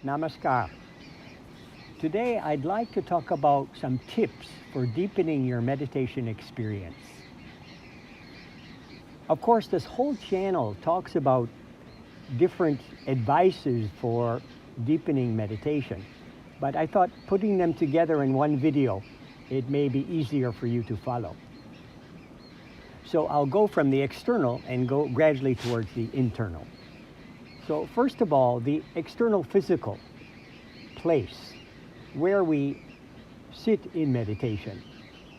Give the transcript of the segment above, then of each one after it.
Namaskar. Today I'd like to talk about some tips for deepening your meditation experience. Of course, this whole channel talks about different advices for deepening meditation, but I thought putting them together in one video, it may be easier for you to follow. So I'll go from the external and go gradually towards the internal. So first of all, the external physical place where we sit in meditation.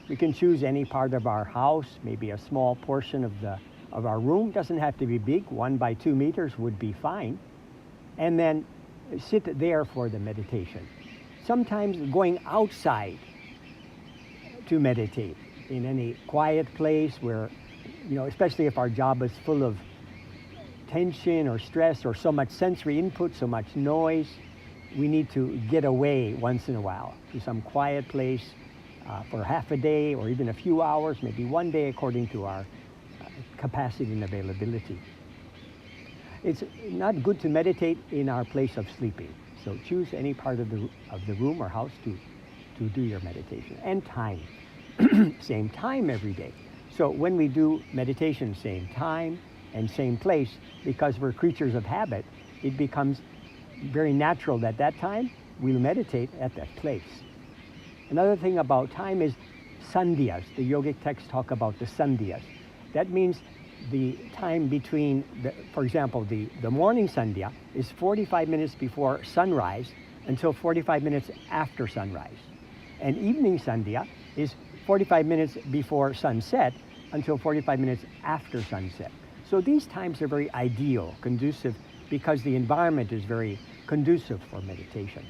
We can choose any part of our house, maybe a small portion of our room. Doesn't have to be big, 1 by 2 meters would be fine. And then sit there for the meditation. Sometimes going outside to meditate in any quiet place where, especially if our job is full of tension or stress or so much sensory input, so much noise, we need to get away once in a while to some quiet place for half a day or even a few hours, maybe one day according to our capacity and availability. It's not good to meditate in our place of sleeping. So choose any part of the room or house to do your meditation. And time, same time every day. So when we do meditation, same time and same place, because we're creatures of habit, it becomes very natural that time we'll meditate at that place. Another thing about time is sandhyas. The yogic texts talk about the sandhyas. That means the time between, for example, the morning sandhya is 45 minutes before sunrise until 45 minutes after sunrise. And evening sandhya is 45 minutes before sunset until 45 minutes after sunset. So these times are very ideal, conducive, because the environment is very conducive for meditation.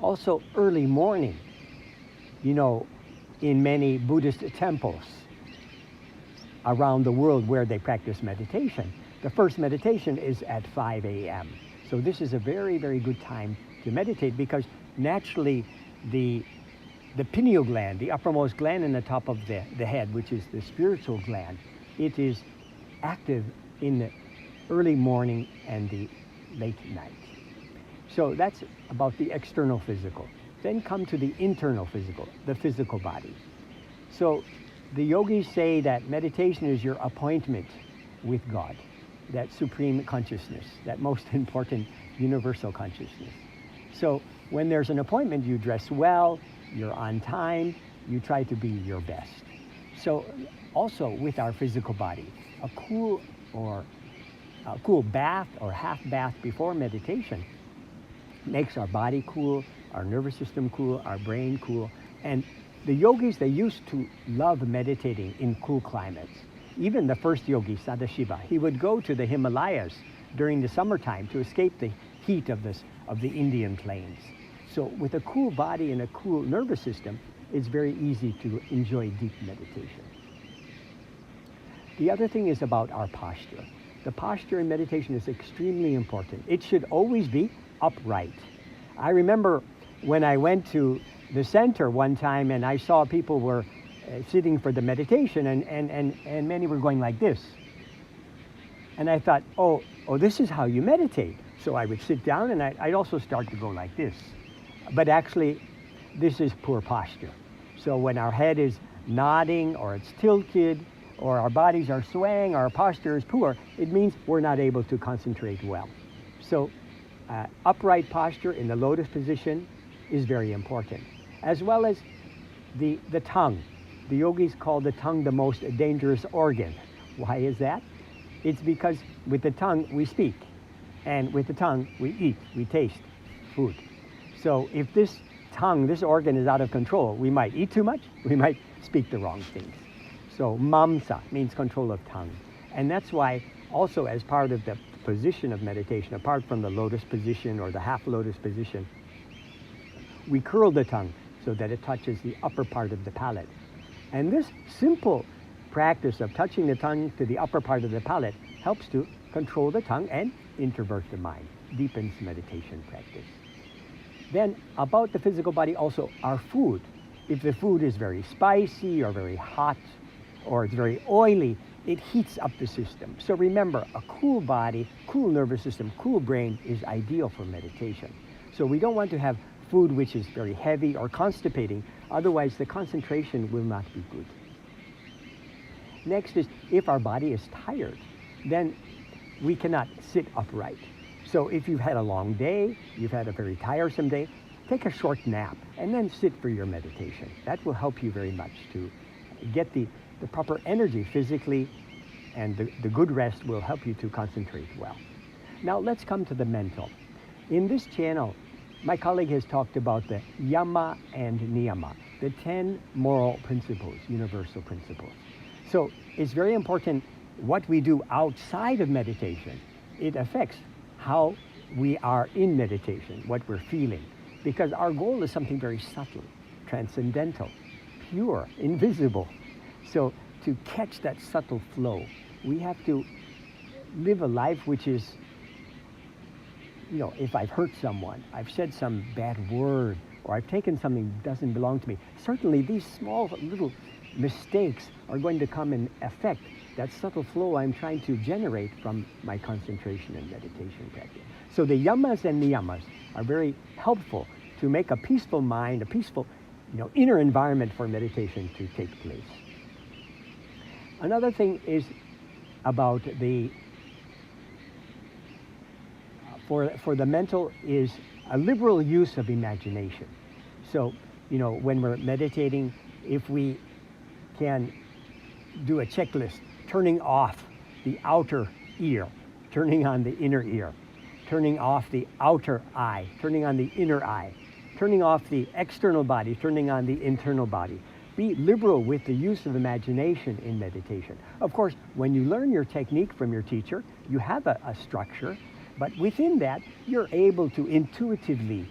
Also, early morning, in many Buddhist temples around the world where they practice meditation, the first meditation is at 5 a.m. So this is a very, very good time to meditate because naturally the pineal gland, the uppermost gland in the top of the head, which is the spiritual gland, it is active in the early morning and the late night. So that's about the external physical. Then come to the internal physical, the physical body. So the yogis say that meditation is your appointment with God, that supreme consciousness, that most important universal consciousness. So when there's an appointment, you dress well, you're on time, you try to be your best. So also with our physical body, a cool bath or half bath before meditation makes our body cool, our nervous system cool, our brain cool. And the yogis, they used to love meditating in cool climates. Even the first yogi, Dada Shiva, he would go to the Himalayas during the summertime to escape the heat of the Indian plains. So with a cool body and a cool nervous system, it's very easy to enjoy deep meditation. The other thing is about our posture. The posture in meditation is extremely important. It should always be upright. I remember when I went to the center one time and I saw people were sitting for the meditation and many were going like this. And I thought, oh, this is how you meditate. So I would sit down and I'd also start to go like this. But actually, this is poor posture. So when our head is nodding or it's tilted or our bodies are swaying, our posture is poor, it means we're not able to concentrate well. So upright posture in the lotus position is very important, as well as the tongue. The yogis call the tongue the most dangerous organ. Why is that? It's because with the tongue we speak, and with the tongue we eat, we taste food. So if this tongue, this organ is out of control, we might eat too much, we might speak the wrong things. So mamsa means control of tongue. And that's why also as part of the position of meditation, apart from the lotus position or the half lotus position, we curl the tongue so that it touches the upper part of the palate. And this simple practice of touching the tongue to the upper part of the palate helps to control the tongue and introvert the mind, deepens meditation practice. Then about the physical body, also our food. If the food is very spicy or very hot or it's very oily, it heats up the system. So remember, a cool body, cool nervous system, cool brain is ideal for meditation. So we don't want to have food which is very heavy or constipating, otherwise the concentration will not be good. Next is, if our body is tired, then we cannot sit upright. So if you've had a long day, you've had a very tiresome day, take a short nap and then sit for your meditation. That will help you very much to get the proper energy physically, and the good rest will help you to concentrate well. Now let's come to the mental. In this channel, my colleague has talked about the Yama&Niyama, the 10 moral principles, universal principles. So it's very important what we do outside of meditation. It affects how we are in meditation, what we're feeling, because our goal is something very subtle, transcendental, pure, invisible. So to catch that subtle flow, we have to live a life which is, if I've hurt someone, I've said some bad word, or I've taken something that doesn't belong to me, certainly these small little mistakes are going to come and affect that subtle flow I'm trying to generate from my concentration and meditation practice. So the yamas and niyamas are very helpful to make a peaceful mind, a peaceful, inner environment for meditation to take place. Another thing is about for the mental is a liberal use of imagination. So, when we're meditating, if we can do a checklist, turning off the outer ear, turning on the inner ear, turning off the outer eye, turning on the inner eye, turning off the external body, turning on the internal body. Be liberal with the use of imagination in meditation. Of course, when you learn your technique from your teacher, you have a structure, but within that, you're able to intuitively,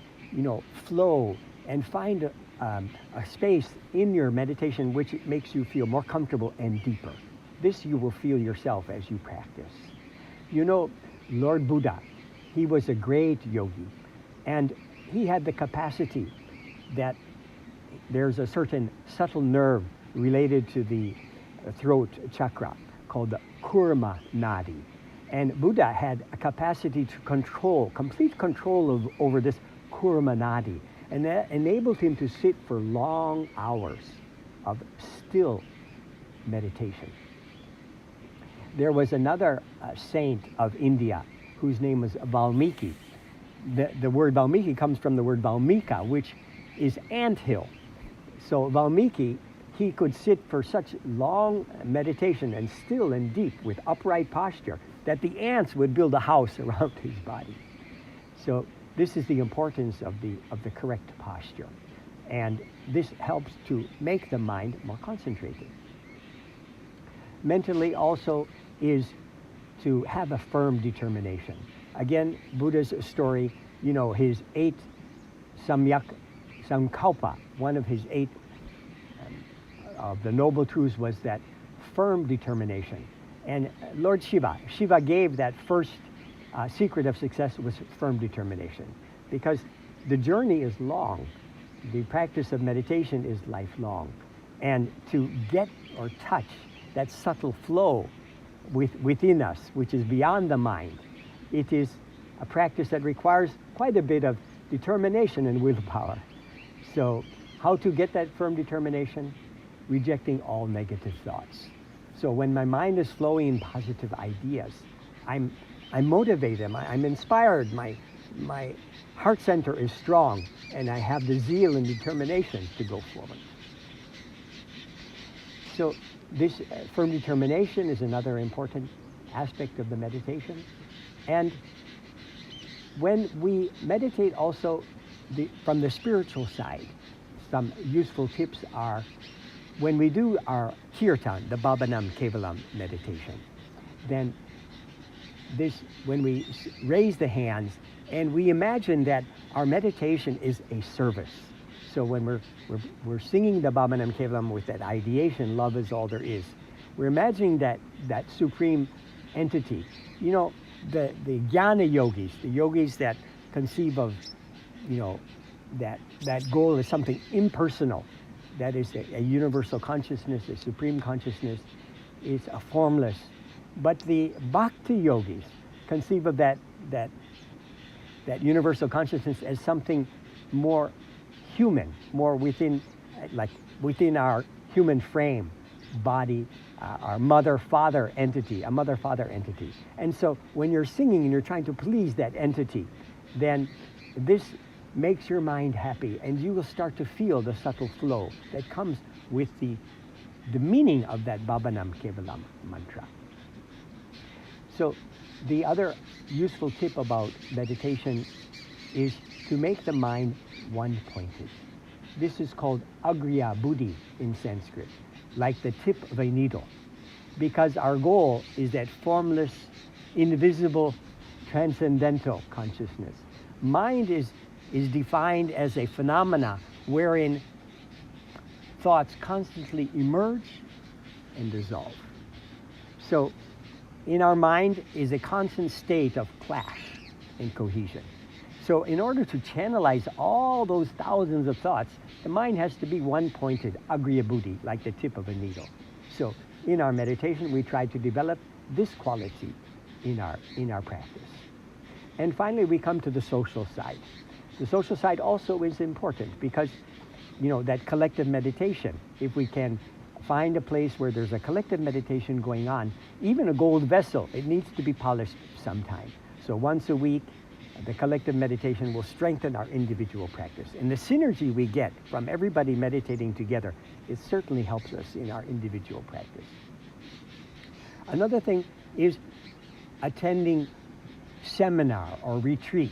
flow and find a space in your meditation which makes you feel more comfortable and deeper. This you will feel yourself as you practice. Lord Buddha, he was a great yogi, and he had the capacity that there's a certain subtle nerve related to the throat chakra called the kurma nadi. And Buddha had a capacity to control, complete control over this kurma nadi. And that enabled him to sit for long hours of still meditation. There was another saint of India whose name was Valmiki. The word Valmiki comes from the word Valmika, which is anthill. So Valmiki, he could sit for such long meditation and still and deep with upright posture that the ants would build a house around his body. So this is the importance of the correct posture. And this helps to make the mind more concentrated. Mentally also is to have a firm determination. Again, Buddha's story, his 8 Sankalpa, one of his 8 of the noble truths was that firm determination. And Lord Shiva gave that first secret of success was firm determination, because the journey is long. The practice of meditation is lifelong. And to get or touch that subtle flow within us, which is beyond the mind, it is a practice that requires quite a bit of determination and willpower. So how to get that firm determination? Rejecting all negative thoughts. So when my mind is flowing in positive ideas, I'm motivated, I'm inspired, my heart center is strong, and I have the zeal and determination to go forward. So this firm determination is another important aspect of the meditation. And when we meditate also from the spiritual side, some useful tips are when we do our kirtan, the Bhavanam Kevalam meditation, then when we raise the hands and we imagine that our meditation is a service. So when we're singing the Bhavanam Kevalam with that ideation, love is all there is, we're imagining that supreme entity. The jnana yogis, the yogis that conceive of, that goal is something impersonal, that is a universal consciousness, a supreme consciousness. is a formless. But the bhakti yogis conceive of that universal consciousness as something more human, more within our human frame, body, our mother-father entity, a mother-father entity. And so when you're singing and you're trying to please that entity, then this makes your mind happy, and you will start to feel the subtle flow that comes with the meaning of that Bhavanam Kevalam mantra. So the other useful tip about meditation is to make the mind one-pointed. This is called agriya buddhi in Sanskrit, like the tip of a needle, because our goal is that formless, invisible, transcendental consciousness. Mind is defined as a phenomena wherein thoughts constantly emerge and dissolve. So in our mind is a constant state of clash and cohesion. So in order to channelize all those thousands of thoughts, the mind has to be one-pointed, agriya buddhi, like the tip of a needle. So in our meditation, we try to develop this quality in our practice. And finally, we come to the social side. The social side also is important because, that collective meditation, if we can find a place where there's a collective meditation going on, even a gold vessel, it needs to be polished sometime. So once a week, the collective meditation will strengthen our individual practice. And the synergy we get from everybody meditating together, it certainly helps us in our individual practice. Another thing is attending seminar or retreat.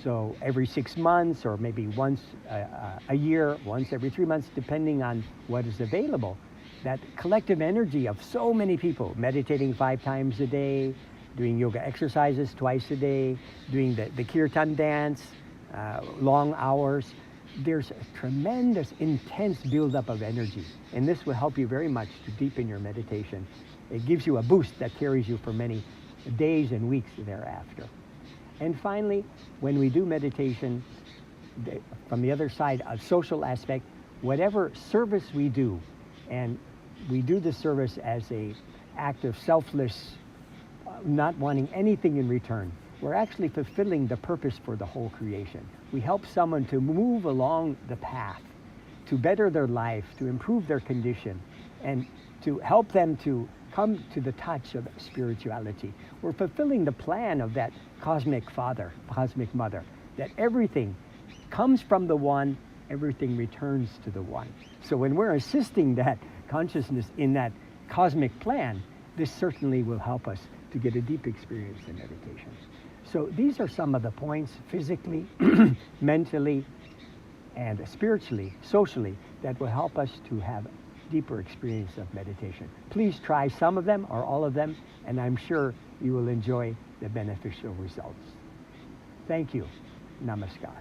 So every 6 months, or maybe once a year, once every 3 months, depending on what is available. That collective energy of so many people meditating 5 times a day, doing yoga exercises twice a day, doing the kirtan dance, long hours. There's a tremendous, intense buildup of energy, and this will help you very much to deepen your meditation. It gives you a boost that carries you for many days and weeks thereafter. And finally, when we do meditation, from the other side, a social aspect, whatever service we do, and we do the service as an act of selfless, not wanting anything in return, we're actually fulfilling the purpose for the whole creation. We help someone to move along the path, to better their life, to improve their condition, and to help them to come to the touch of spirituality. We're fulfilling the plan of that cosmic father, cosmic mother, that everything comes from the one, everything returns to the one. So when we're assisting that consciousness in that cosmic plan, this certainly will help us to get a deep experience in meditation. So these are some of the points physically, mentally, and spiritually, socially, that will help us to have deeper experience of meditation. Please try some of them or all of them, and I'm sure you will enjoy the beneficial results. Thank you. Namaskar.